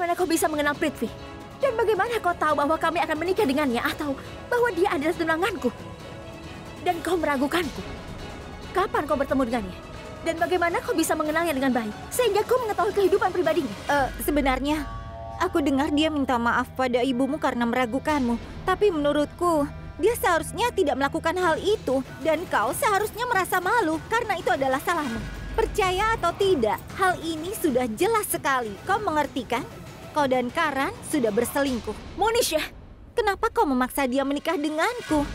bagaimana kau bisa mengenal Prithvi? Dan bagaimana kau tahu bahwa kami akan menikah dengannya atau bahwa dia adalah tunanganku? Dan kau meragukanku. Kapan kau bertemu dengannya? Dan bagaimana kau bisa mengenalnya dengan baik sehingga kau mengetahui kehidupan pribadinya? Sebenarnya, aku dengar dia minta maaf pada ibumu karena meragukanmu. Tapi menurutku, dia seharusnya tidak melakukan hal itu. Dan kau seharusnya merasa malu karena itu adalah salahmu. Percaya atau tidak, hal ini sudah jelas sekali. Kau mengerti kan? Kau dan Karan sudah berselingkuh. Monisha, kenapa kau memaksa dia menikah denganku?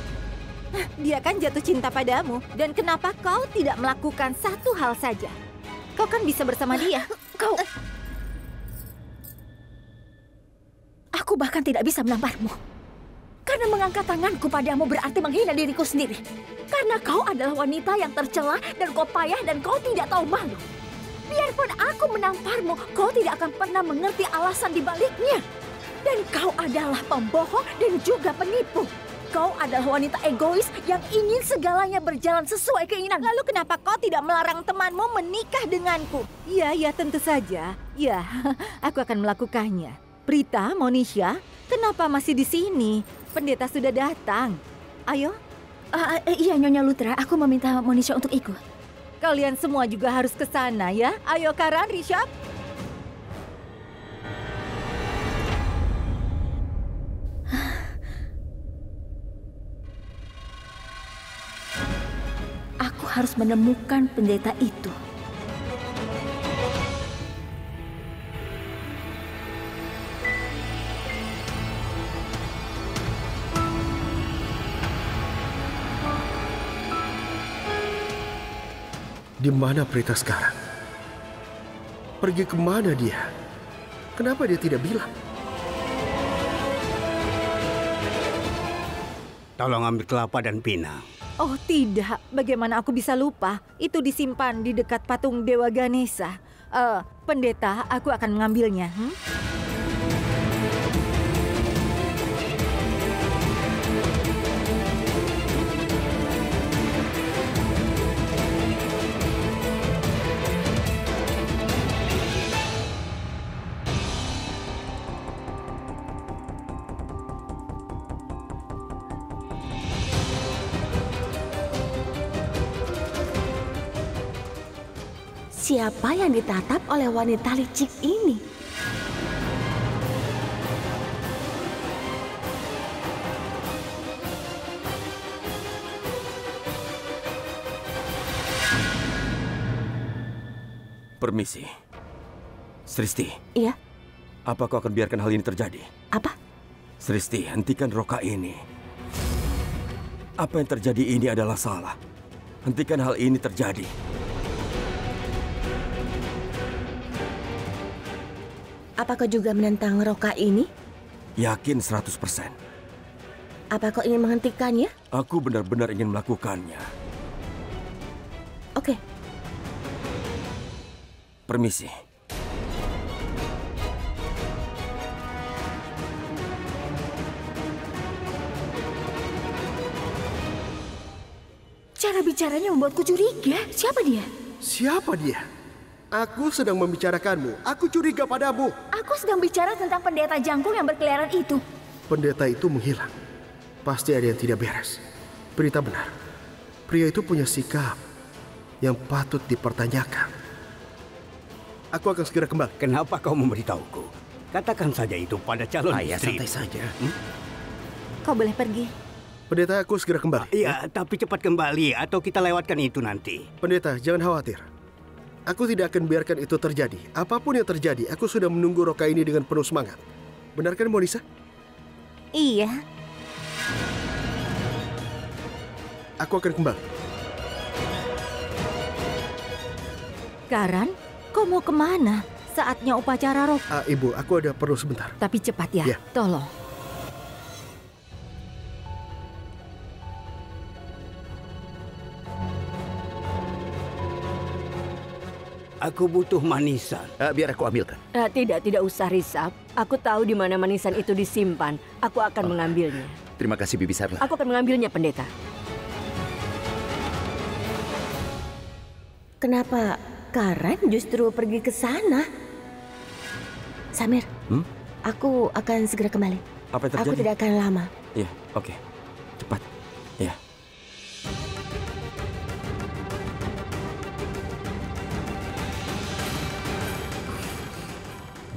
Dia kan jatuh cinta padamu. Dan kenapa kau tidak melakukan satu hal saja? Kau kan bisa bersama dia. Aku bahkan tidak bisa menamparmu. Karena mengangkat tanganku padamu berarti menghina diriku sendiri. Karena kau adalah wanita yang tercela dan kau payah dan kau tidak tahu malu. Biarpun aku menamparmu, kau tidak akan pernah mengerti alasan di baliknya. Dan kau adalah pembohong dan juga penipu. Kau adalah wanita egois yang ingin segalanya berjalan sesuai keinginan. Lalu kenapa kau tidak melarang temanmu menikah denganku? Ya, tentu saja. Ya, aku akan melakukannya. Prita, Monisha, kenapa masih di sini? Pendeta sudah datang. Ayo. Iya, Nyonya Lutra. Aku meminta Monisha untuk ikut. Kalian semua juga harus ke sana ya. Ayo Karan, Rishabh. Aku harus menemukan pendeta itu. Di mana Prita sekarang? Pergi kemana dia? Kenapa dia tidak bilang? Tolong ambil kelapa dan pinang. Oh tidak, bagaimana aku bisa lupa? Itu disimpan di dekat patung Dewa Ganesha. Pendeta, aku akan mengambilnya. Siapa yang ditatap oleh wanita licik ini? Permisi. Sristi. Iya? Apa kau akan biarkan hal ini terjadi? Apa? Sristi, hentikan roka ini. Apa yang terjadi ini adalah salah. Hentikan hal ini terjadi. Apa kau juga menentang roka ini? Yakin 100%. Apa kau ingin menghentikannya? Aku benar-benar ingin melakukannya. Oke. Permisi. Cara bicaranya membuatku curiga. Siapa dia? Siapa dia? Aku sedang membicarakanmu. Aku curiga padamu. Aku sedang bicara tentang pendeta jangkung yang berkeliaran itu. Pendeta itu menghilang. Pasti ada yang tidak beres. Berita benar. Pria itu punya sikap yang patut dipertanyakan. Aku akan segera kembali. Kenapa kau memberitahuku? Katakan saja itu pada calon istri. Santai saja. Kau boleh pergi. Pendeta, aku segera kembali. Iya, tapi cepat kembali atau kita lewatkan itu nanti. Pendeta, jangan khawatir. Aku tidak akan biarkan itu terjadi. Apapun yang terjadi, aku sudah menunggu roka ini dengan penuh semangat. Benar kan, Monisha? Iya. Aku akan kembali. Karan, kau mau kemana? Saatnya upacara roh. Ibu, aku ada perlu sebentar. Tapi cepat ya, Ya. tolong. Aku butuh manisan. Biar aku ambilkan. Tidak usah, Rishabh. Aku tahu di mana manisan itu disimpan. Aku akan mengambilnya. Terima kasih, Bibi Sarla. Aku akan mengambilnya, pendeta. Kenapa Karan justru pergi ke sana? Samir, aku akan segera kembali. Apa yang terjadi? Aku tidak akan lama. Iya, oke. Cepat. Ya.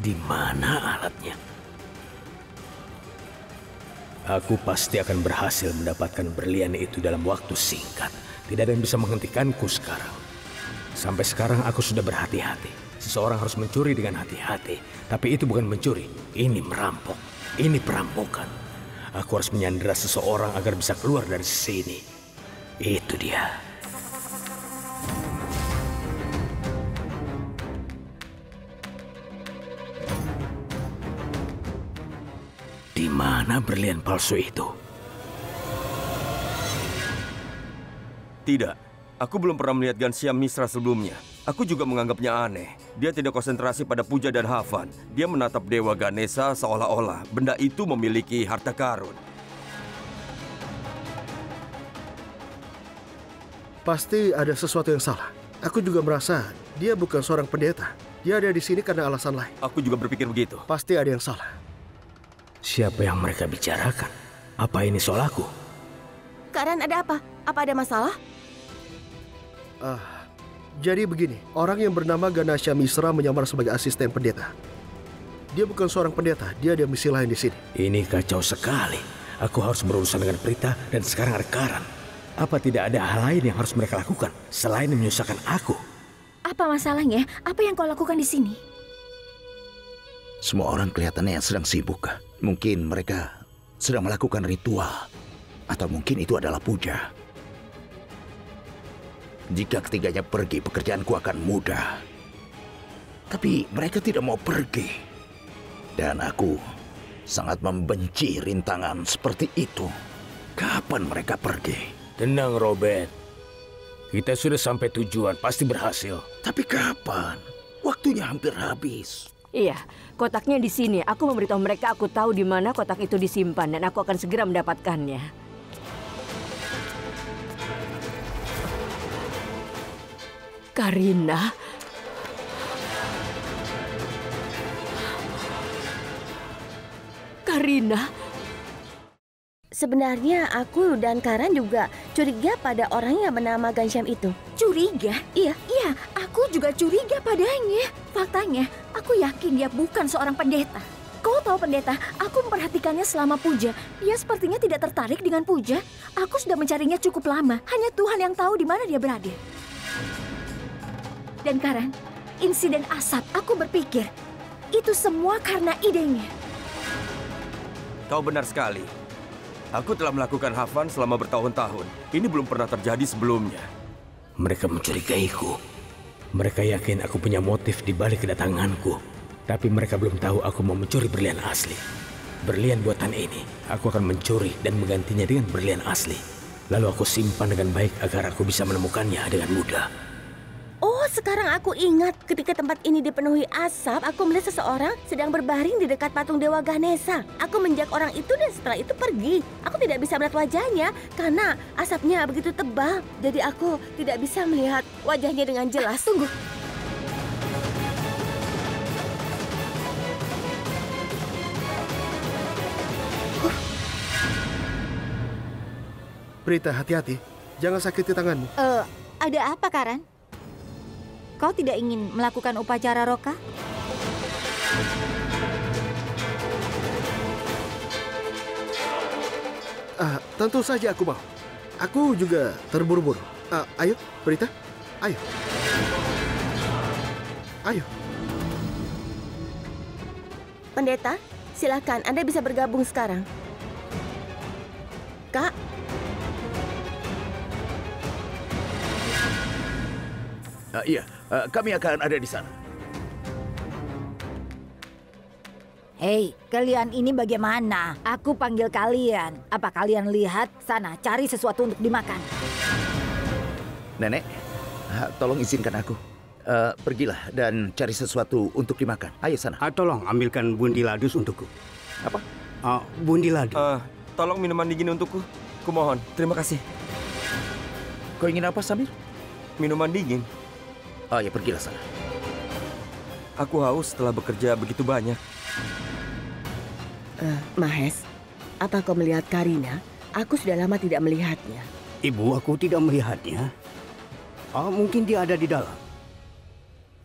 Di mana alatnya? Aku pasti akan berhasil mendapatkan berlian itu dalam waktu singkat. Tidak ada yang bisa menghentikanku sekarang. Sampai sekarang aku sudah berhati-hati. Seseorang harus mencuri dengan hati-hati. Tapi itu bukan mencuri, ini merampok. Ini perampokan. Aku harus menyandera seseorang agar bisa keluar dari sini. Itu dia. Di mana berlian palsu itu? Tidak. Aku belum pernah melihat Ghanshyam Mishra sebelumnya. Aku juga menganggapnya aneh. Dia tidak konsentrasi pada puja dan havan. Dia menatap Dewa Ganesha seolah-olah benda itu memiliki harta karun. Pasti ada sesuatu yang salah. Aku juga merasa dia bukan seorang pendeta. Dia ada di sini karena alasan lain. Aku juga berpikir begitu. Pasti ada yang salah. Siapa yang mereka bicarakan? Apa ini soal aku? Karen, ada apa? Apa ada masalah? Jadi begini, orang yang bernama Ghanshyam Mishra menyamar sebagai asisten pendeta. Dia bukan seorang pendeta, dia ada misi lain di sini. Ini kacau sekali. Aku harus berurusan dengan Prita dan sekarang ada Karan. Apa tidak ada hal lain yang harus mereka lakukan selain menyusahkan aku? Apa masalahnya? Apa yang kau lakukan di sini? Semua orang kelihatannya sedang sibuk. Mungkin mereka sedang melakukan ritual. Atau mungkin itu adalah puja. Jika ketiganya pergi, pekerjaanku akan mudah. Tapi mereka tidak mau pergi. Dan aku sangat membenci rintangan seperti itu. Kapan mereka pergi? Tenang, Robert. Kita sudah sampai tujuan, pasti berhasil. Tapi kapan? Waktunya hampir habis. Iya, kotaknya di sini. Aku memberitahu mereka aku tahu di mana kotak itu disimpan dan aku akan segera mendapatkannya. Karina. Karina. Sebenarnya aku dan Karan juga curiga pada orang yang bernama Ghanshyam itu. Curiga? Iya. Iya, aku juga curiga padanya. Faktanya, aku yakin dia bukan seorang pendeta. Kau tahu pendeta, aku memperhatikannya selama puja. Dia sepertinya tidak tertarik dengan puja. Aku sudah mencarinya cukup lama. Hanya Tuhan yang tahu di mana dia berada. Dan Karan, insiden asap, aku berpikir itu semua karena idenya. Kau benar sekali. Aku telah melakukan havan selama bertahun-tahun. Ini belum pernah terjadi sebelumnya. Mereka mencurigaiku. Mereka yakin aku punya motif di balik kedatanganku. Tapi mereka belum tahu aku mau mencuri berlian asli. Berlian buatan ini, aku akan mencuri dan menggantinya dengan berlian asli. Lalu aku simpan dengan baik agar aku bisa menemukannya dengan mudah. Oh, sekarang aku ingat ketika tempat ini dipenuhi asap, aku melihat seseorang sedang berbaring di dekat patung Dewa Ganesha. Aku menjak orang itu dan setelah itu pergi. Aku tidak bisa melihat wajahnya karena asapnya begitu tebal. Jadi aku tidak bisa melihat wajahnya dengan jelas. Tunggu. Prita, hati-hati. Jangan sakiti tanganmu. Ada apa, Karan? Kau tidak ingin melakukan upacara roka? Tentu saja aku mau. Aku juga terburu-buru. Ayo, Prita. Ayo. Ayo. Pendeta, silakan Anda bisa bergabung sekarang. Kak. Iya, kami akan ada di sana. Hei, kalian ini bagaimana? Aku panggil kalian. Apa kalian lihat? Sana, cari sesuatu untuk dimakan. Nenek, tolong izinkan aku. Pergilah dan cari sesuatu untuk dimakan. Ayo sana. Tolong ambilkan bundi ladus untukku. Apa? Bundi ladus. Tolong minuman dingin untukku. Kumohon, terima kasih. Kau ingin apa, Samir? Minuman dingin. Ya pergilah sana. Aku haus setelah bekerja begitu banyak. Mahes, apa kau melihat Karina? Aku sudah lama tidak melihatnya. Ibu, aku tidak melihatnya. Mungkin dia ada di dalam.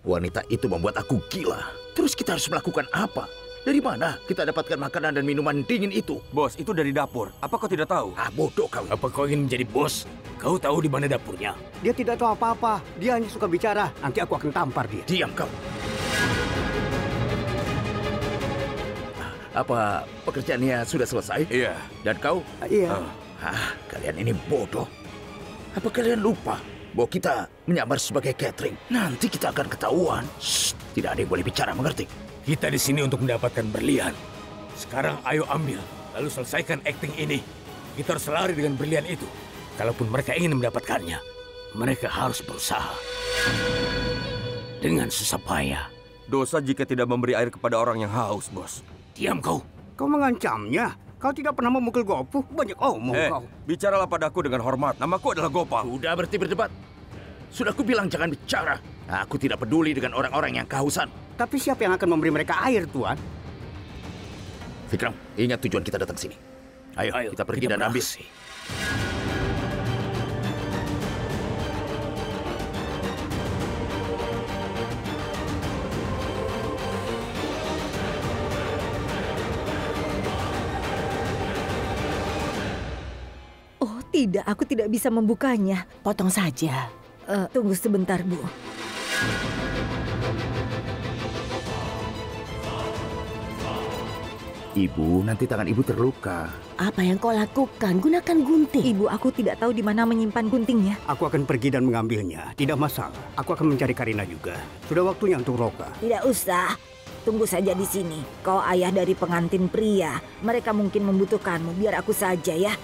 Wanita itu membuat aku gila. Terus kita harus melakukan apa? Dari mana kita dapatkan makanan dan minuman dingin itu? Bos, itu dari dapur. Apa kau tidak tahu? Bodoh kau. Apa kau ingin menjadi bos? Kau tahu di mana dapurnya? Dia tidak tahu apa-apa. Dia hanya suka bicara. Nanti aku akan tampar dia. Diam kau. Apa pekerjaannya sudah selesai? Iya. Dan kau? Iya. Kalian ini bodoh. Apa kalian lupa bahwa kita menyamar sebagai catering? Nanti kita akan ketahuan. Shh, tidak ada yang boleh bicara, mengerti? Kita di sini untuk mendapatkan berlian. Sekarang ayo ambil, lalu selesaikan acting ini. Kita harus lari dengan berlian itu. Kalaupun mereka ingin mendapatkannya, mereka harus berusaha. Dengan susah payah. Dosa jika tidak memberi air kepada orang yang haus, bos. Diam kau. Kau mengancamnya. Kau tidak pernah memukul Gopu. Banyak omong kau. Bicaralah padaku dengan hormat. Namaku adalah Gopal. Sudah berhenti berdebat. Sudah aku bilang jangan bicara. Aku tidak peduli dengan orang-orang yang kehausan. Tapi siapa yang akan memberi mereka air, Tuan? Vikram, ingat tujuan kita datang sini. Ayo kita pergi dan ambil. Oh tidak, aku tidak bisa membukanya. Potong saja. Tunggu sebentar, Bu. Ibu, nanti tangan ibu terluka. Apa yang kau lakukan? Gunakan gunting. Ibu, aku tidak tahu di mana menyimpan guntingnya. Aku akan pergi dan mengambilnya. Tidak masalah. Aku akan mencari Karina juga. Sudah waktunya untuk Roka. Tidak usah. Tunggu saja di sini. Kau ayah dari pengantin pria. Mereka mungkin membutuhkanmu. Biar aku saja ya.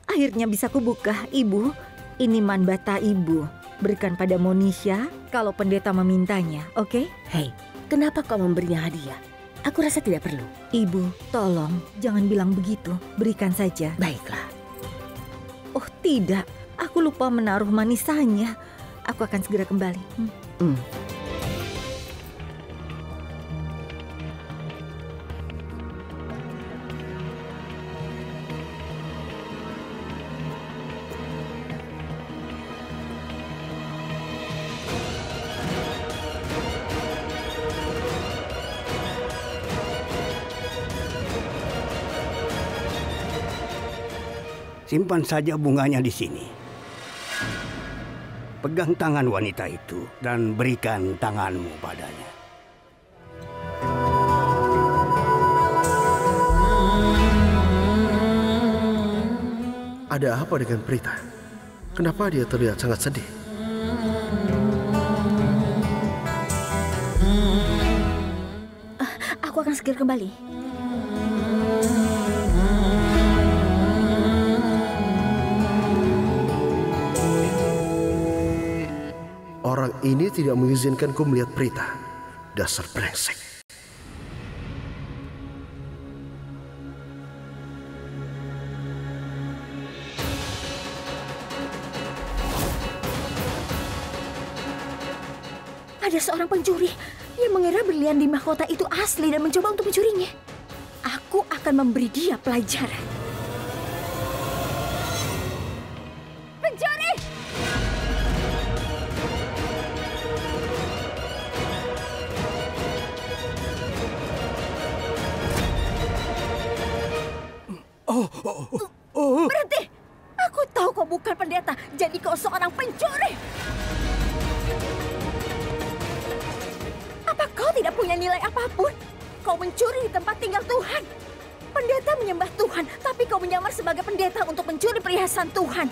Akhirnya bisa kubuka, Ibu. Ini manbata Ibu. Berikan pada Monisha kalau pendeta memintanya, oke? Hei, kenapa kau memberinya hadiah? Aku rasa tidak perlu. Ibu, tolong jangan bilang begitu. Berikan saja. Baiklah. Oh tidak, aku lupa menaruh manisanya. Aku akan segera kembali. Simpan saja bunganya di sini. Pegang tangan wanita itu dan berikan tanganmu padanya. Ada apa dengan Prita? Kenapa dia terlihat sangat sedih? Aku akan segera kembali. Orang ini tidak mengizinkanku melihat Prita. Dasar brengsek. Ada seorang pencuri yang mengira berlian di mahkota itu asli dan mencoba untuk mencurinya. Aku akan memberi dia pelajaran. Pencuri! Berhenti! Aku tahu kau bukan pendeta, jadi kau seorang pencuri! Apa kau tidak punya nilai apapun? Kau mencuri di tempat tinggal Tuhan. Pendeta menyembah Tuhan, tapi kau menyamar sebagai pendeta untuk mencuri perhiasan Tuhan.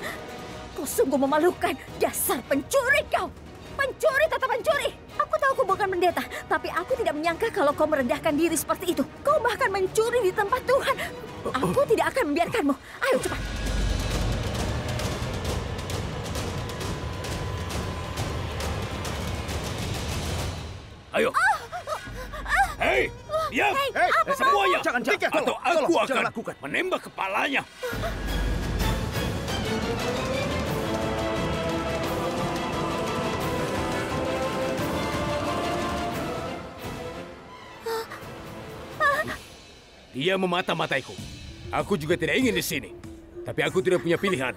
Kau sungguh memalukan, dasar pencuri kau! Pencuri tetap pencuri! Aku tahu kau bukan pendeta, tapi aku tidak menyangka kalau kau merendahkan diri seperti itu. Kau bahkan mencuri di tempat Tuhan. Aku tidak akan membiarkanmu. Ayo cepat. Ayo. Hei, diam. Hei, semuanya. Jangan. Atau aku Tolong, akan jangan lakukan. menembak kepalanya. Dia memata-mataiku. Aku juga tidak ingin di sini. Tapi aku tidak punya pilihan.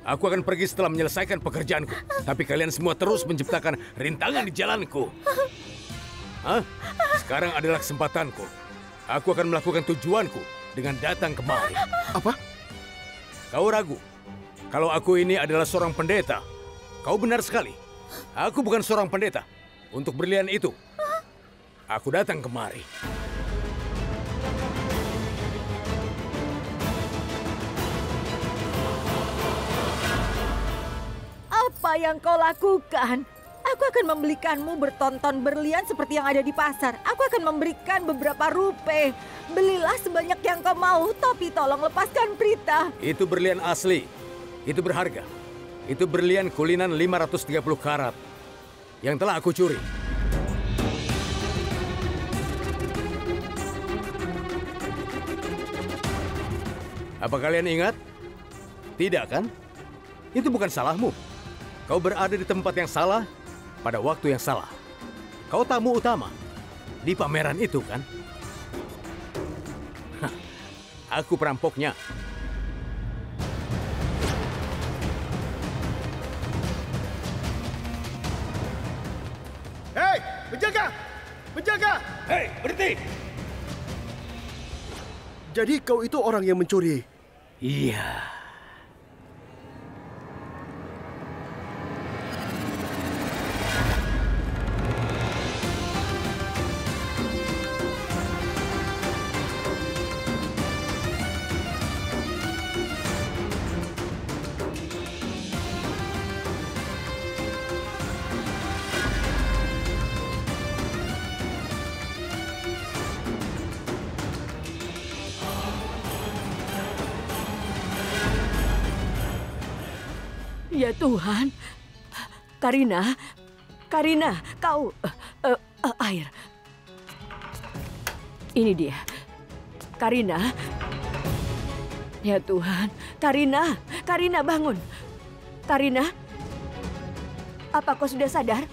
Aku akan pergi setelah menyelesaikan pekerjaanku. Tapi kalian semua terus menciptakan rintangan di jalanku. Hah? Sekarang adalah kesempatanku. Aku akan melakukan tujuanku dengan datang kemari. Apa? Kau ragu? Kalau aku ini adalah seorang pendeta. Kau benar sekali. Aku bukan seorang pendeta. Untuk berlian itu, aku datang kemari. Apa yang kau lakukan? Aku akan membelikanmu bertonton berlian seperti yang ada di pasar. Aku akan memberikan beberapa rupiah. Belilah sebanyak yang kau mau, tapi tolong lepaskan Prita. Itu berlian asli. Itu berharga. Itu berlian kulinan 530 karat yang telah aku curi. Apa kalian ingat? Tidak kan? Itu bukan salahmu. Kau berada di tempat yang salah pada waktu yang salah. Kau tamu utama di pameran itu kan? Hah, aku perampoknya. Hei, penjaga! Penjaga! Hei, berhenti! Jadi kau itu orang yang mencuri? Iya. Ya Tuhan. Karina, kau... air. Ini dia. Karina. Ya Tuhan. Karina bangun. Karina, apa kau sudah sadar?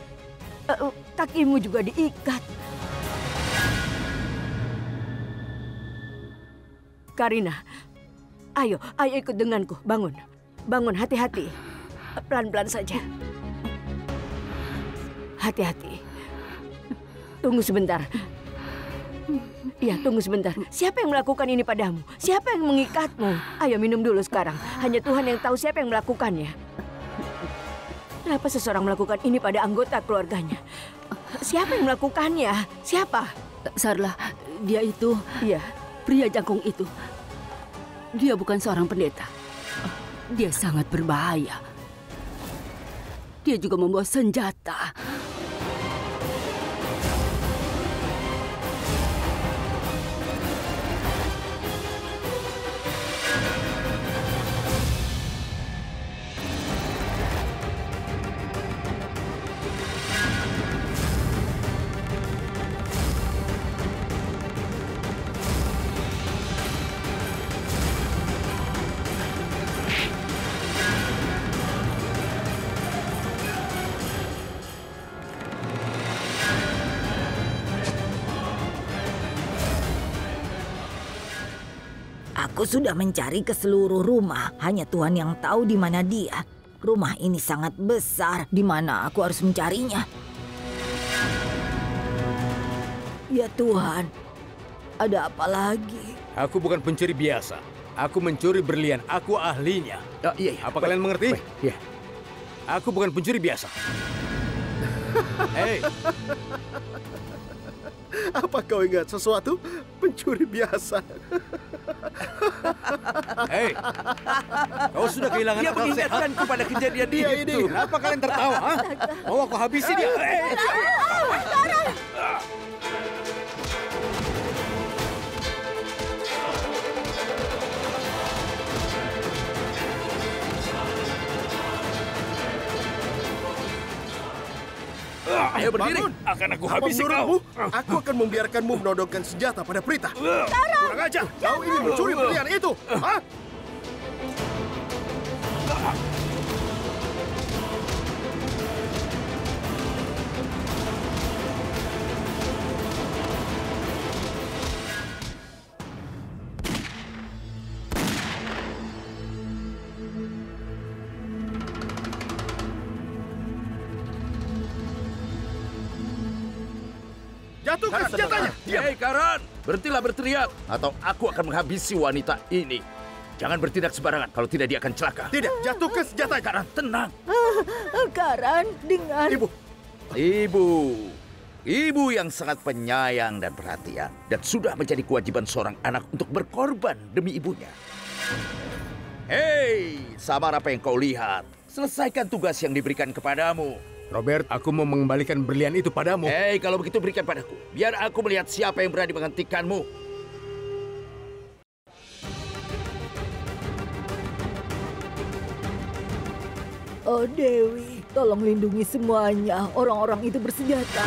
Kakimu juga diikat. Karina, ayo ikut denganku. Bangun, hati-hati. Pelan-pelan saja. Hati-hati. Tunggu sebentar. Ya, tunggu sebentar. Siapa yang melakukan ini padamu? Siapa yang mengikatmu? Ayo minum dulu sekarang. Hanya Tuhan yang tahu siapa yang melakukannya. Kenapa seseorang melakukan ini pada anggota keluarganya? Siapa yang melakukannya? Siapa? Sarla, dia itu... Iya. Pria jangkung itu. Dia bukan seorang pendeta. Dia sangat berbahaya. Dia juga membawa senjata. Aku sudah mencari ke seluruh rumah. Hanya Tuhan yang tahu di mana dia. Rumah ini sangat besar. Di mana aku harus mencarinya? Ya Tuhan, ada apa lagi? Aku bukan pencuri biasa. Aku mencuri berlian. Aku ahlinya. Iya. Apa kalian mengerti? Iya. Aku bukan pencuri biasa. Hei, Apa kau ingat sesuatu? Pencuri biasa. hei, kau sudah kehilangan Dia akal sehat. mengingatkanku pada kejadian Dia itu. ini. Kenapa kalian tertawa? Ha? Mau aku habisi dia? Ayo berdiri. Bangun. Akan aku Apa habisi menurutmu? kau. Aku akan membiarkanmu menodongkan senjata pada Prita. Kurang ajar. Kau ini mencuri berlian itu. Hah? Jatuhkan senjatanya! Hei Karan, berhentilah berteriak atau aku akan menghabisi wanita ini. Jangan bertindak sembarangan, kalau tidak dia akan celaka. Tidak, jatuhkan senjatanya! Karan, tenang. Karan, dengar. Ibu yang sangat penyayang dan perhatian. Dan sudah menjadi kewajiban seorang anak untuk berkorban demi ibunya. Hei, Samar, apa yang kau lihat? Selesaikan tugas yang diberikan kepadamu. Robert, aku mau mengembalikan berlian itu padamu. Hei, kalau begitu berikan padaku. Biar aku melihat siapa yang berani menghentikanmu. Oh Dewi, tolong lindungi semuanya. Orang-orang itu bersenjata.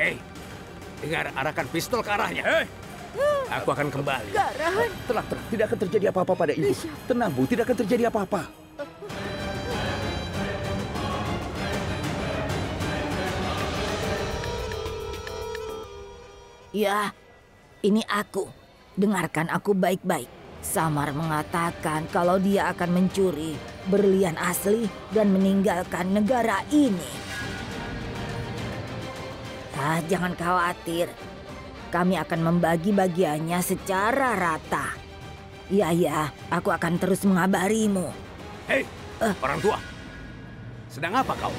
Hei, dengar, arahkan pistol ke arahnya. Hei, aku akan kembali. Karan. Tenang. Tidak akan terjadi apa-apa pada ibu. Tenang, Bu. Tidak akan terjadi apa-apa. Ya, ini aku. Dengarkan aku baik-baik. Samar mengatakan kalau dia akan mencuri berlian asli dan meninggalkan negara ini. Jangan khawatir. Kami akan membagi bagiannya secara rata. Ya, aku akan terus mengabarimu. Hei, orang tua. Sedang apa kau?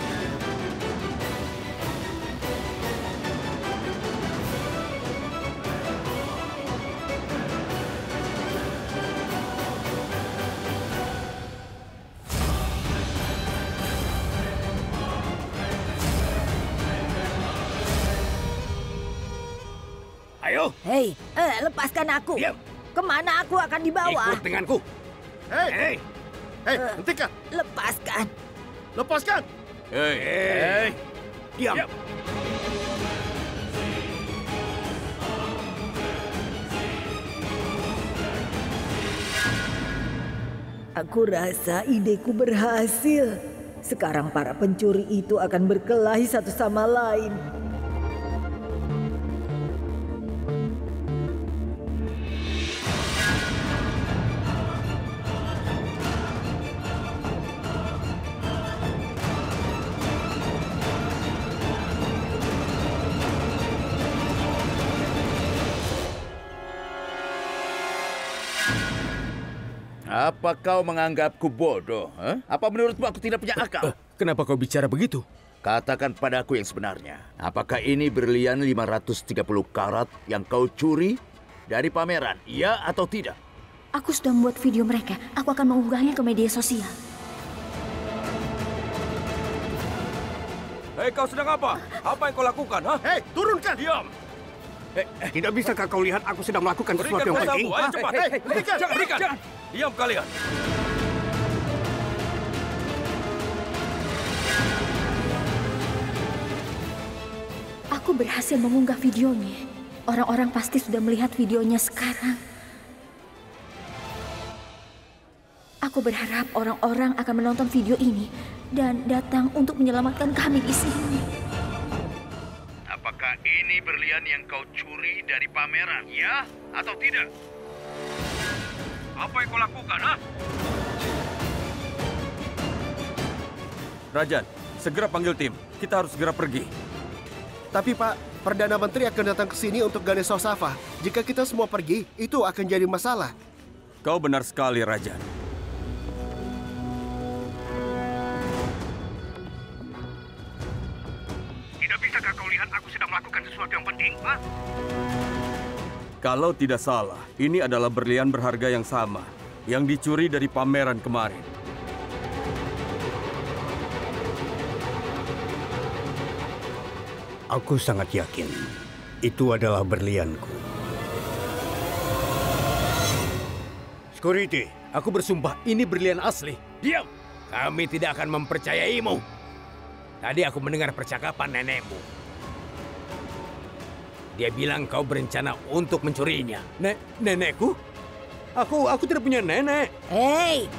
Ayo. Hei, lepaskan aku. Diam. Kemana aku akan dibawa? Ikut denganku. Hei, hentikan! Lepaskan. Lepaskan! Hei, diam. Aku rasa ideku berhasil. Sekarang para pencuri itu akan berkelahi satu sama lain. Apa kau menganggapku bodoh? Apa menurutmu aku tidak punya akal? Kenapa kau bicara begitu? Katakan padaku yang sebenarnya. Apakah ini berlian 530 karat yang kau curi dari pameran? Iya atau tidak? Aku sudah membuat video mereka. Aku akan mengunggahnya ke media sosial. Hei, kau sedang apa? Apa yang kau lakukan? Hei, turunkan! Diam! Tidak bisakah kau lihat aku sedang melakukan sesuatu yang penting? Ayo cepat! Berikan! Diam kalian! Aku berhasil mengunggah videonya. Orang-orang pasti sudah melihat videonya sekarang. Aku berharap orang-orang akan menonton video ini dan datang untuk menyelamatkan kami di sini. Apakah ini berlian yang kau curi dari pameran? Ya atau tidak? Apa yang kau lakukan, Rajan, segera panggil tim. Kita harus segera pergi. Tapi Pak, Perdana Menteri akan datang ke sini untuk Ganesha. Jika kita semua pergi, itu akan jadi masalah. Kau benar sekali, Rajan. Tidak bisakah kau lihat aku sedang melakukan sesuatu yang penting, Pak? Kalau tidak salah, ini adalah berlian berharga yang sama yang dicuri dari pameran kemarin. Aku sangat yakin itu adalah berlianku. Security, aku bersumpah ini berlian asli. Diam! Kami tidak akan mempercayaimu. Tadi aku mendengar percakapan nenekmu. Dia bilang kau berencana untuk mencurinya. Nenekku? Aku tidak punya nenek. Hei!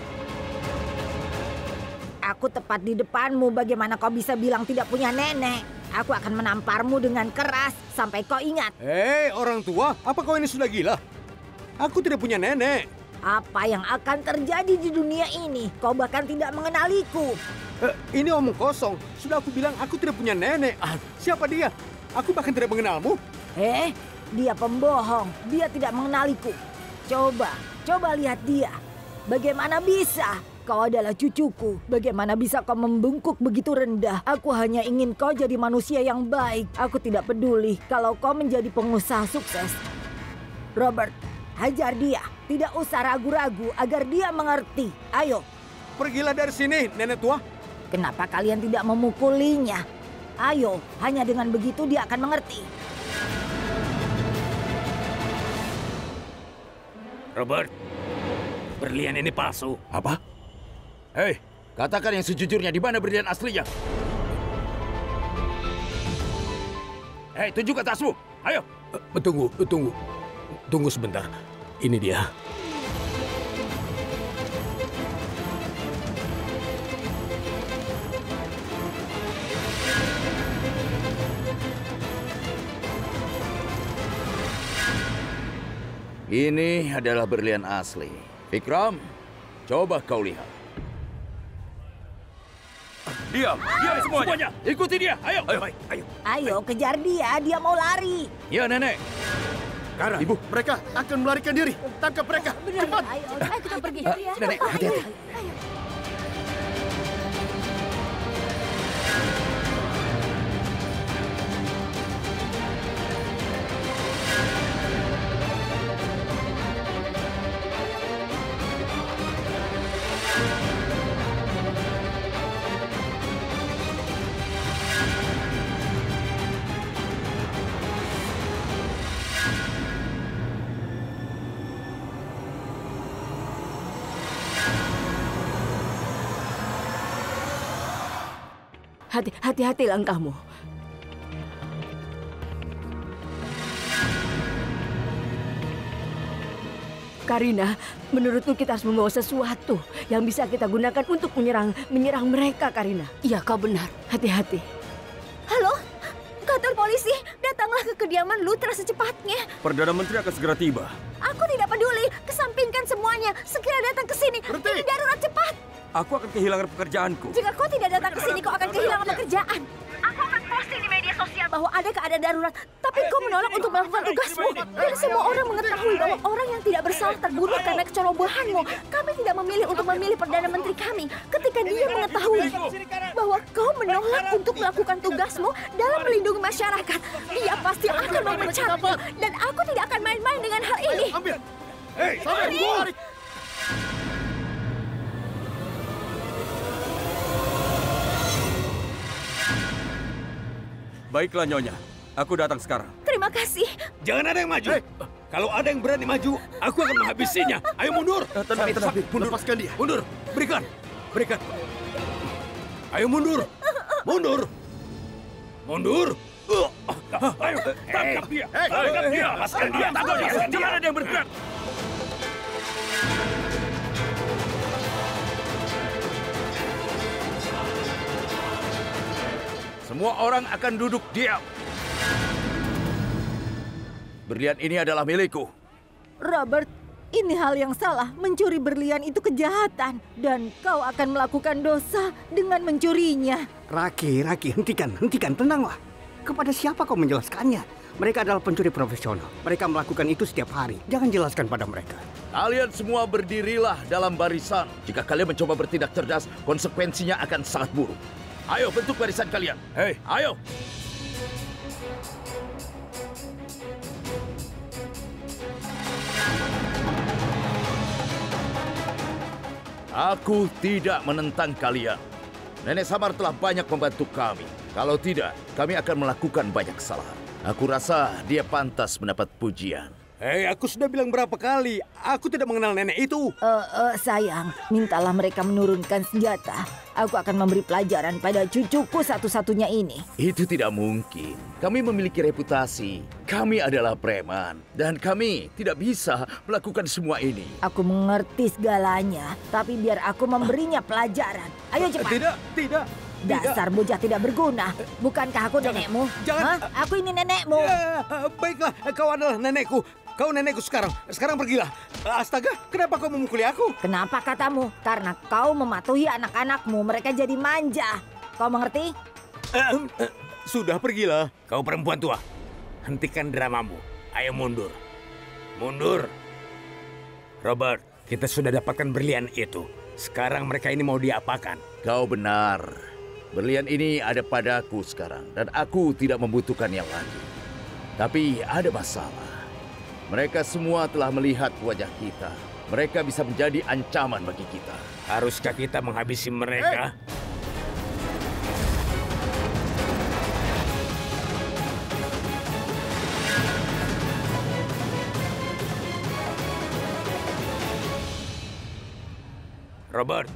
Aku tepat di depanmu. Bagaimana kau bisa bilang tidak punya nenek? Aku akan menamparmu dengan keras sampai kau ingat. Hei, orang tua, apa kau ini sudah gila? Aku tidak punya nenek. Apa yang akan terjadi di dunia ini? Kau bahkan tidak mengenaliku. Ini omong kosong. Sudah aku bilang aku tidak punya nenek. Siapa dia? Aku bahkan tidak mengenalmu. Dia pembohong. Dia tidak mengenaliku. Coba lihat dia. Bagaimana bisa? Kau adalah cucuku. Bagaimana bisa kau membungkuk begitu rendah? Aku hanya ingin kau jadi manusia yang baik. Aku tidak peduli kalau kau menjadi pengusaha sukses. Robert, hajar dia. Tidak usah ragu-ragu agar dia mengerti. Ayo. Pergilah dari sini, nenek tua. Kenapa kalian tidak memukulinya? Ayo, hanya dengan begitu dia akan mengerti. Robert, berlian ini palsu. Apa? Hei, katakan yang sejujurnya, di mana berlian aslinya? Hei, tunjukkan tasmu. Ayo. Tunggu sebentar. Ini dia. Ini adalah berlian asli. Vikram, coba kau lihat. Diam semuanya. Ikuti dia, ayo. Ayo, kejar dia. Dia mau lari. Ya, nenek. Kara, Ibu, mereka akan melarikan diri. Tangkap mereka. Cepat. Ayo kita pergi. Nenek, hati-hati. Hati-hati langkahmu. Karina, menurutku kita harus membawa sesuatu yang bisa kita gunakan untuk menyerang mereka, Karina. Iya, kau benar. Hati-hati. Halo, kantor polisi, datanglah ke kediaman Lutra secepatnya. Perdana Menteri akan segera tiba. Aku tidak peduli, kesampingkan semuanya. Segera datang ke sini. Ini darurat cepat. Aku akan kehilangan pekerjaanku. Jika kau tidak datang ke sini, kau akan kehilangan pekerjaan. Aku akan posting di media sosial bahwa ada keadaan darurat. Tapi kau menolak untuk melakukan tugasmu. Dan semua orang mengetahui bahwa orang yang tidak bersalah terbunuh karena kecerobohanmu. Kami tidak memilih untuk memilih Perdana Menteri kami. Ketika dia mengetahui bahwa kau menolak untuk melakukan tugasmu dalam melindungi masyarakat, dia pasti akan memecatmu. Dan aku tidak akan main-main dengan hal ini. Ambil. Hei, sampai. Baiklah Nyonya, aku datang sekarang. Terima kasih. Jangan ada yang maju. Kalau ada yang berani maju, aku akan menghabisinya. Ayo mundur. Tenang. Mundur. Lepaskan dia. Mundur. Berikan. Ayo mundur. Mundur. Ayo, tangkap dia. Tangkap dia. Lepaskan dia. Jangan ada yang bergerak. Semua orang akan duduk diam. Berlian ini adalah milikku. Robert, ini hal yang salah. Mencuri berlian itu kejahatan. Dan kau akan melakukan dosa dengan mencurinya. Raki, hentikan, tenanglah. Kepada siapa kau menjelaskannya? Mereka adalah pencuri profesional. Mereka melakukan itu setiap hari. Jangan jelaskan pada mereka. Kalian semua berdirilah dalam barisan. Jika kalian mencoba bertindak cerdas, konsekuensinya akan sangat buruk. Ayo, bentuk barisan kalian. Hei, ayo. Aku tidak menentang kalian. Nenek Samar telah banyak membantu kami. Kalau tidak, kami akan melakukan banyak kesalahan. Aku rasa dia pantas mendapat pujian. Hei, aku sudah bilang berapa kali. Aku tidak mengenal nenek itu. Sayang, mintalah mereka menurunkan senjata. Aku akan memberi pelajaran pada cucuku satu-satunya ini. Itu tidak mungkin. Kami memiliki reputasi. Kami adalah preman. Dan kami tidak bisa melakukan semua ini. Aku mengerti segalanya. Tapi biar aku memberinya pelajaran. Ayo cepat. Tidak. Dasar bocah tidak berguna. Bukankah aku nenekmu? Jangan. Hah? Aku ini nenekmu. Ya, baiklah, kau adalah nenekku. kau nenekku sekarang. Sekarang pergilah. Astaga, kenapa kau memukuli aku? Kenapa katamu? Karena kau mematuhi anak-anakmu. Mereka jadi manja. Kau mengerti? Sudah, pergilah. Kau perempuan tua. Hentikan dramamu. Ayo mundur. Mundur. Robert, kita sudah dapatkan berlian itu. Sekarang mereka ini mau diapakan? Kau benar. Berlian ini ada padaku sekarang. Dan aku tidak membutuhkan yang lain. Tapi ada masalah. Mereka semua telah melihat wajah kita. Mereka bisa menjadi ancaman bagi kita. Haruskah kita menghabisi mereka? Robert,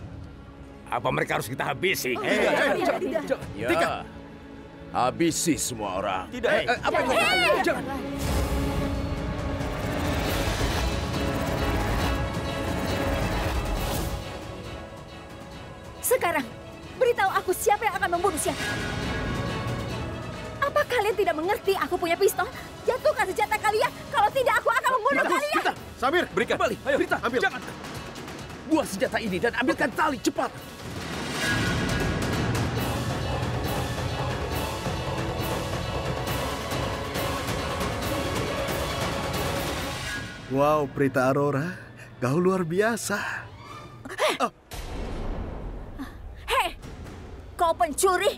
apa mereka harus kita habisi? Ya, habisi semua orang. Tidak. Apa yang kau katakan? Jangan. Sekarang, beritahu aku siapa yang akan membunuh siapa. Apa kalian tidak mengerti aku punya pistol? Jatuhkan senjata kalian. Kalau tidak, aku akan membunuh kalian. Brita, Samir, Berikan. kembali. Ayo. Brita, ambil. jangan. Buang senjata ini dan ambilkan tali, cepat. Wow, Prita Aurora, kau luar biasa. Hei, kau pencuri,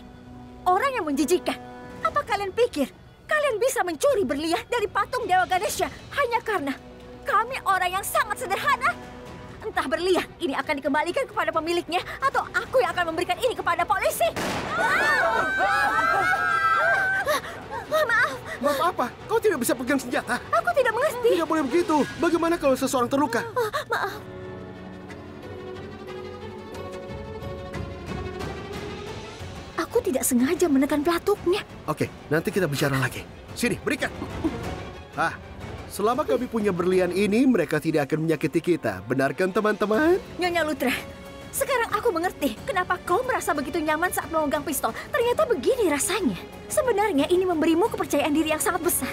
orang yang menjijikan. Apa kalian pikir kalian bisa mencuri berlian dari patung Dewa Ganesha hanya karena kami orang yang sangat sederhana? Entah berlian ini akan dikembalikan kepada pemiliknya atau aku yang akan memberikan ini kepada polisi. Maaf, Maaf apa? Kau tidak bisa pegang senjata. aku tidak mengerti. Tidak boleh begitu. Bagaimana kalau seseorang terluka? Maaf. Aku tidak sengaja menekan pelatuknya. Oke, nanti kita bicara lagi. Sini, berikan. Selama kami punya berlian ini, mereka tidak akan menyakiti kita. Benarkan teman-teman? Nyonya Lutra, sekarang aku mengerti kenapa kau merasa begitu nyaman saat memegang pistol. Ternyata begini rasanya. Sebenarnya ini memberimu kepercayaan diri yang sangat besar.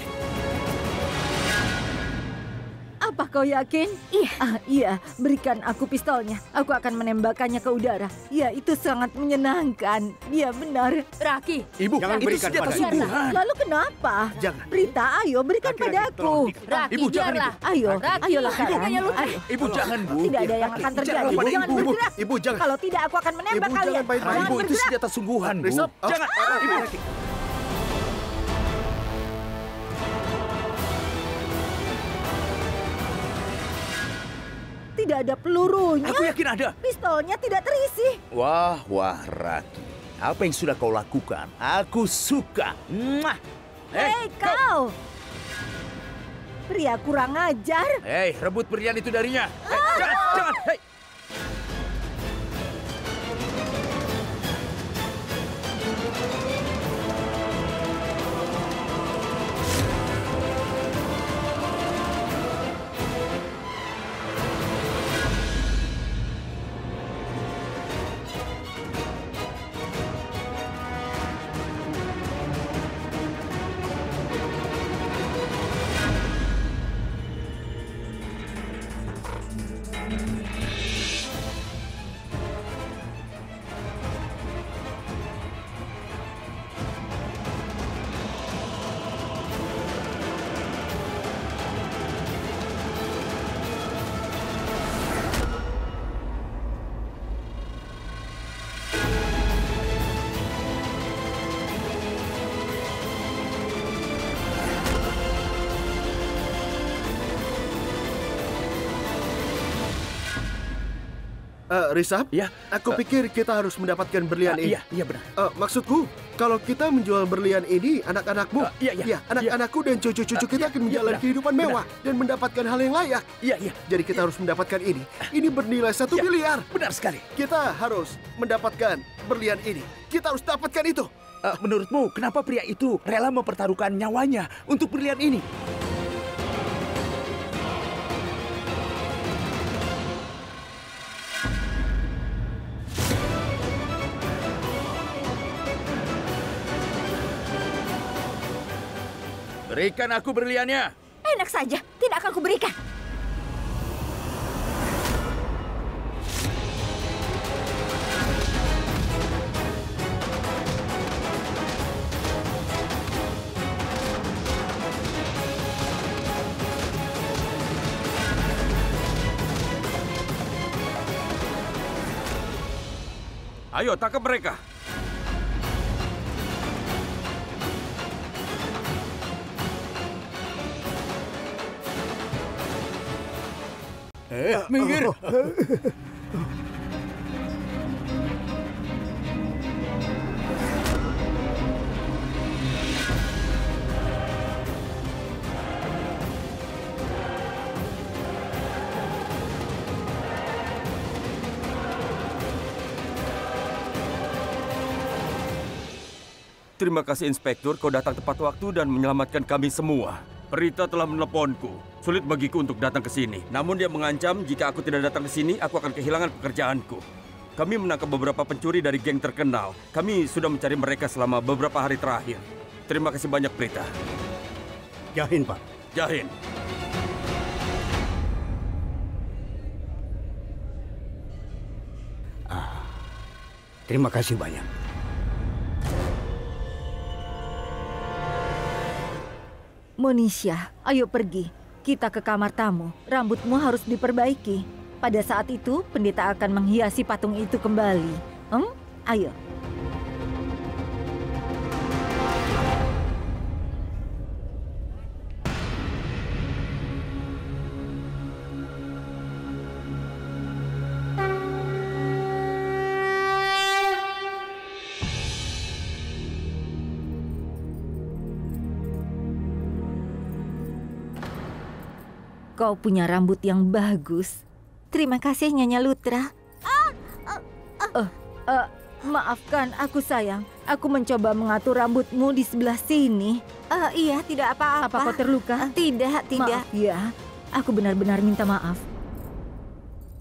Apa kau yakin? Iya. Iya, berikan aku pistolnya. Aku akan menembakkannya ke udara. Ya, itu sangat menyenangkan. Iya, benar. Raki, Ibu, Jangan Itu berikan senjata pada sungguhan. Lalu kenapa? Jangan. Prita, ayo berikan Laki-laki, padaku. tolong, Raki, Ibu, jangan, biarlah. Ayo, Raki, ayolah sekarang. Nyonya Lutra. Ayo. Ibu, jangan, Bu. Tidak ada yang akan terjadi. Jangan, Jangan Ibu. bergerak. Ibu, jangan. Kalau tidak, aku akan menembak Ibu, kalian. jangan main-main. Jangan Ibu, itu bergerak. senjata sungguhan, Bu. Risab, Jangan. Ibu. Tidak ada pelurunya. Aku yakin ada. Pistolnya tidak terisi. Wah, Raki. Apa yang sudah kau lakukan? Aku suka. Mwah. Hei, kau. Pria kurang ajar. Hei, rebut berlian itu darinya. Jangan. Hei. Risab, Ya. aku pikir kita harus mendapatkan berlian ini. Iya benar. Maksudku, kalau kita menjual berlian ini, anak-anakmu, Iya. anak-anakku dan cucu-cucu kita akan menjalani benar. kehidupan mewah dan mendapatkan hal yang layak. Iya. Jadi kita harus mendapatkan ini. Ini bernilai 1 miliar. Benar sekali. Kita harus mendapatkan berlian ini. Kita harus dapatkan itu. Menurutmu, kenapa pria itu rela mempertaruhkan nyawanya untuk berlian ini? Berikan aku berliannya. Enak saja, tidak akan kuberikan. Ayo, tangkap mereka. Minggir. Terima kasih, Inspektur. Kau datang tepat waktu dan menyelamatkan kami semua. Prita telah meneleponku. Sulit bagiku untuk datang ke sini. Namun dia mengancam jika aku tidak datang ke sini, aku akan kehilangan pekerjaanku. Kami menangkap beberapa pencuri dari geng terkenal. Kami sudah mencari mereka selama beberapa hari terakhir. Terima kasih banyak, Prita. Jahin, Pak. Jahin. Terima kasih banyak. Monisha, ayo pergi. Kita ke kamar tamu. Rambutmu harus diperbaiki. Pada saat itu, pendeta akan menghiasi patung itu kembali. Ayo. Kau punya rambut yang bagus. Terima kasih, Nyonya Lutra. Maafkan aku, sayang. Aku mencoba mengatur rambutmu di sebelah sini. Iya, tidak apa-apa. Apa kau terluka? Tidak. Maaf, ya. Aku benar-benar minta maaf.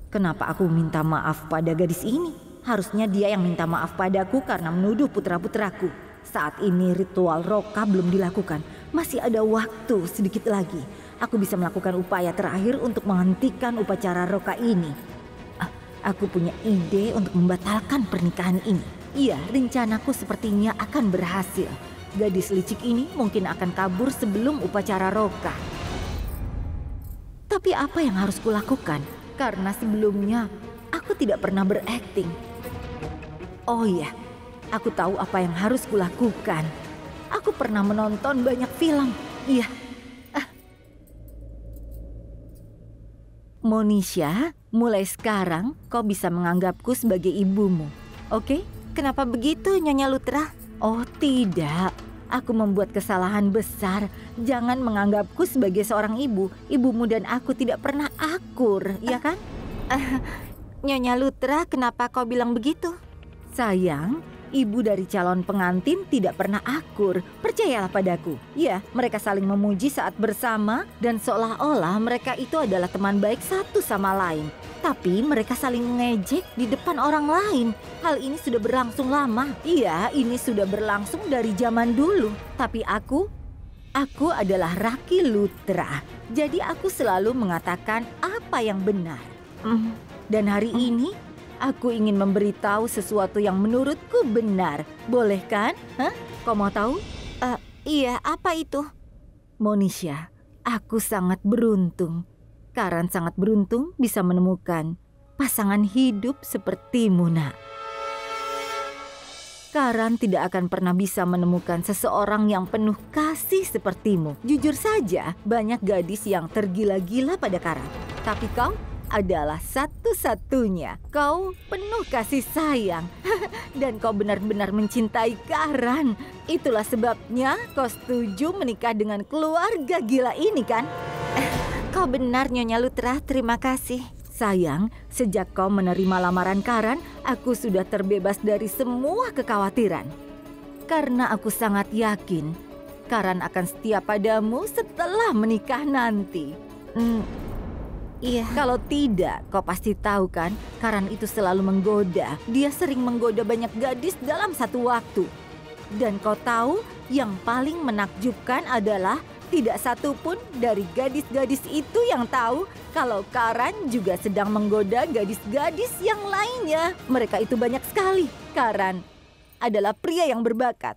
Kenapa aku minta maaf pada gadis ini? Harusnya dia yang minta maaf padaku karena menuduh putra-putraku. Saat ini ritual Roka belum dilakukan. Masih ada waktu sedikit lagi. Aku bisa melakukan upaya terakhir untuk menghentikan upacara Roka ini. Aku punya ide untuk membatalkan pernikahan ini. Iya, rencanaku sepertinya akan berhasil. Gadis licik ini mungkin akan kabur sebelum upacara Roka. Tapi apa yang harus kulakukan? Karena sebelumnya aku tidak pernah berakting. Oh iya, aku tahu apa yang harus kulakukan. Aku pernah menonton banyak film. Iya. Monisha, mulai sekarang kau bisa menganggapku sebagai ibumu. Oke? Kenapa begitu, Nyonya Lutra? Oh tidak, aku membuat kesalahan besar. Jangan menganggapku sebagai seorang ibu. Ibumu dan aku tidak pernah akur, ya kan? Nyonya Lutra, kenapa kau bilang begitu? Sayang, ibu dari calon pengantin tidak pernah akur. Percayalah padaku. Ya, mereka saling memuji saat bersama dan seolah-olah mereka itu adalah teman baik satu sama lain. Tapi mereka saling mengejek di depan orang lain. Hal ini sudah berlangsung lama. Iya, ini sudah berlangsung dari zaman dulu. Tapi aku adalah Raki Lutra. Jadi aku selalu mengatakan apa yang benar. Dan hari ini aku ingin memberitahu sesuatu yang menurutku benar. Boleh kan? Kau mau tahu? Iya, apa itu? Monisha, aku sangat beruntung. Karan sangat beruntung bisa menemukan pasangan hidup sepertimu, nak. Karan tidak akan pernah bisa menemukan seseorang yang penuh kasih sepertimu. Jujur saja, banyak gadis yang tergila-gila pada Karan. Tapi kau adalah satu-satunya. Kau penuh kasih sayang. Dan kau benar-benar mencintai Karan. Itulah sebabnya kau setuju menikah dengan keluarga gila ini, kan? Kau benar, Nyonya Lutra. Terima kasih. Sayang, sejak kau menerima lamaran Karan, aku sudah terbebas dari semua kekhawatiran. Karena aku sangat yakin Karan akan setia padamu setelah menikah nanti. Iya. Kalau tidak, kau pasti tahu kan, Karan itu selalu menggoda. Dia sering menggoda banyak gadis dalam satu waktu. Dan kau tahu, yang paling menakjubkan adalah Tidak satu pun dari gadis-gadis itu yang tahu kalau Karan juga sedang menggoda gadis-gadis yang lainnya. Mereka itu banyak sekali. Karan adalah pria yang berbakat.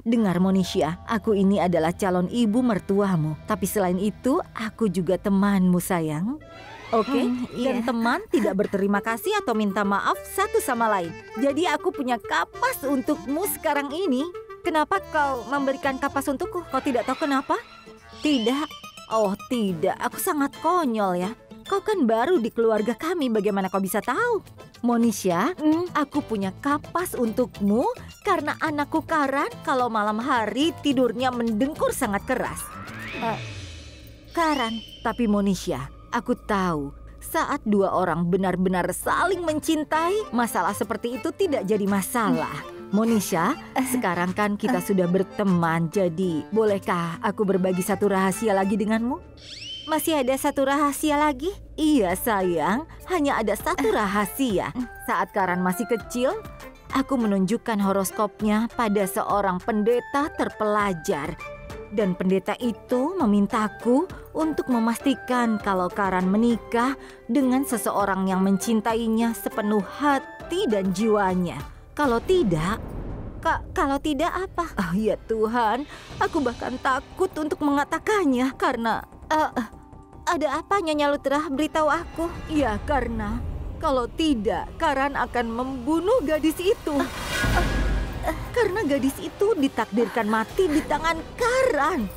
Dengar Monisha, aku ini adalah calon ibu mertuamu. Tapi selain itu, aku juga temanmu sayang. Oke, dan teman tidak berterima kasih atau minta maaf satu sama lain. Jadi aku punya kapas untukmu sekarang ini. Kenapa kau memberikan kapas untukku? Kau tidak tahu kenapa? Tidak. Oh tidak, aku sangat konyol ya. Kau kan baru di keluarga kami, bagaimana kau bisa tahu? Monisha, aku punya kapas untukmu karena anakku Karan kalau malam hari tidurnya mendengkur sangat keras. Karan, tapi Monisha, aku tahu saat dua orang benar-benar saling mencintai, masalah seperti itu tidak jadi masalah. Monisha, sekarang kan kita sudah berteman, jadi bolehkah aku berbagi satu rahasia lagi denganmu? Masih ada satu rahasia lagi? Iya sayang, hanya ada satu rahasia. Saat Karan masih kecil, aku menunjukkan horoskopnya pada seorang pendeta terpelajar. Dan pendeta itu memintaku untuk memastikan kalau Karan menikah dengan seseorang yang mencintainya sepenuh hati dan jiwanya. Kalau tidak apa? Oh ya Tuhan, aku bahkan takut untuk mengatakannya karena... ada apa Nyonya Lutra? Beritahu aku. Ya karena kalau tidak Karan akan membunuh gadis itu. Karena gadis itu ditakdirkan mati di tangan Karan.